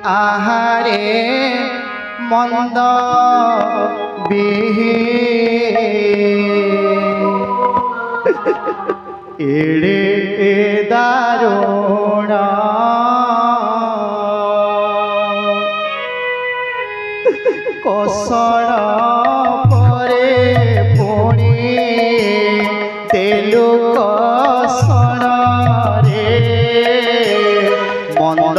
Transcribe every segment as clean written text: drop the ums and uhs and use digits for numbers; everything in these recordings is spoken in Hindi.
आहारे मंद बिहे एड़े दारुण कौशल परे पुणी तेलु कौशल रे मंद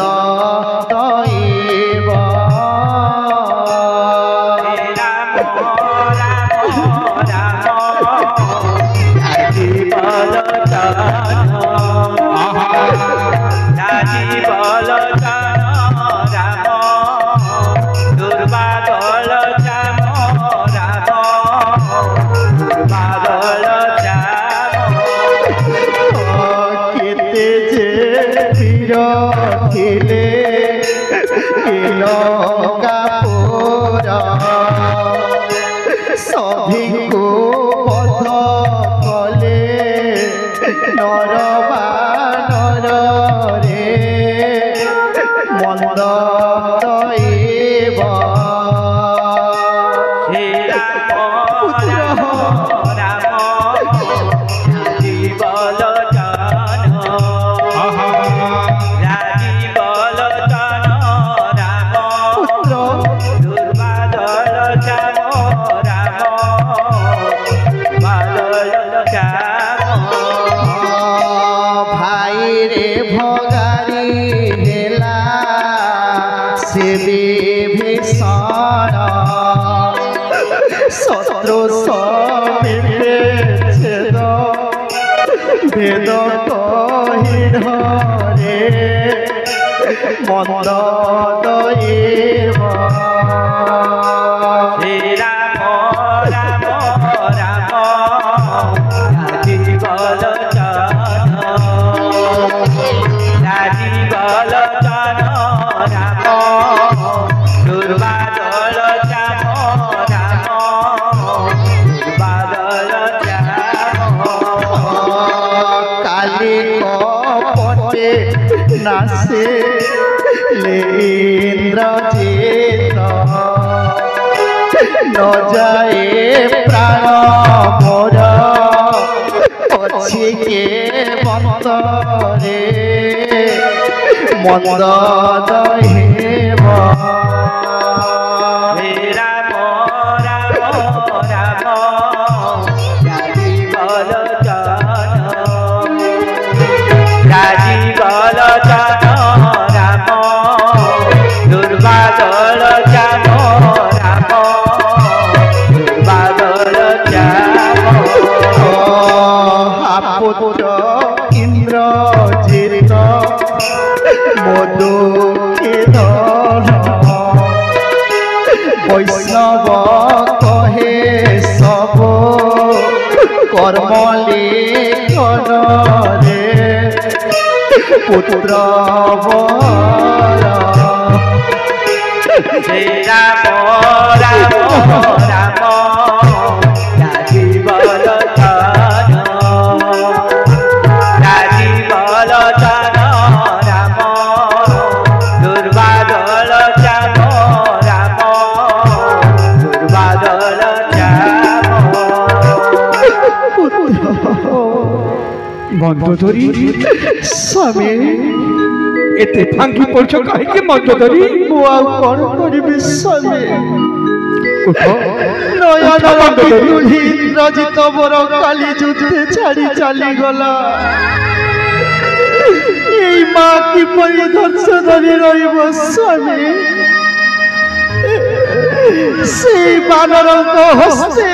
सभी को पथ कले नर बानर रे मंद शत्रु समिते छेद भेद कहिन रे मंद दैव श्री राम राम राम राजीव लोचन राम दुर्वादल नासे इंद्रजित न जाए प्राण मोर अच्छी के मंदरे मंद दैव राम राम राम राजीव लोचन राम दुर्वादल राम दुर्वादल पुत्र इंद्रजित मधुखे वैष्णव कहे सब कर्म लेखन रे पुत्र श्री राम राम राम राजीव लोचन राम दुर्वादल राम दुर्वादल मंदोदरी स्वामी एते भांगी पड़छ काहे मंदोदरी बुआ कोन करिबे स्वामी नयन मंदोदरी इंद्रजित मोर काली जुद्धे छाड़ी चली गला এই মা কি পরি ধর্ষ ধরে রইব স্বামী সেই বানরଙ୍କ হস্তে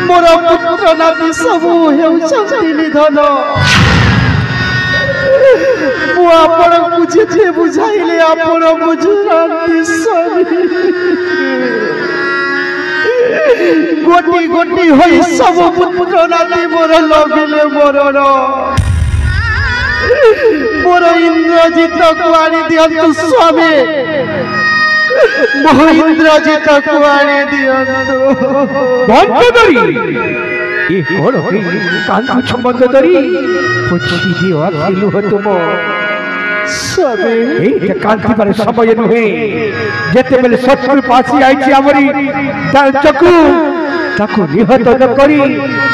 मोर पुत्र नाती सबू हेउछंती निधन मु आपण बुझे बुझाइले आपण बुझुनांती स्वामी गोटी गोटी होई सब पुत्र नाती मोर लगिले मोरर मोर इंद्रजित को आनी दियंतु स्वामी इंद्रजित को आनी दियंतु मंदोदरी ये कोन कांतु मंदोदरी पुछी दियो अखिलु तुम स्वामी ଏଇଟା କାନ୍ଦିବାର ସମୟ ନୁହେଁ। ଯେତେବେଳେ ଶତ୍ରୁ ପାଶି ଆଇଛି ଆମରି ଚକୁ ତାକୁ ନିହତ ନ କରି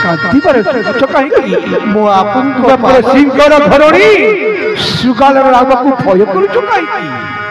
କାନ୍ଦିବାର ସୁଯୋଗ କାହିଁକି? ମୁଁ ଆପଣଙ୍କ ସିଂହର ଘରଣୀ ଶୃଗାଳର ରାମକୁ ଭୟ କରୁଛୁ କାହିଁକି?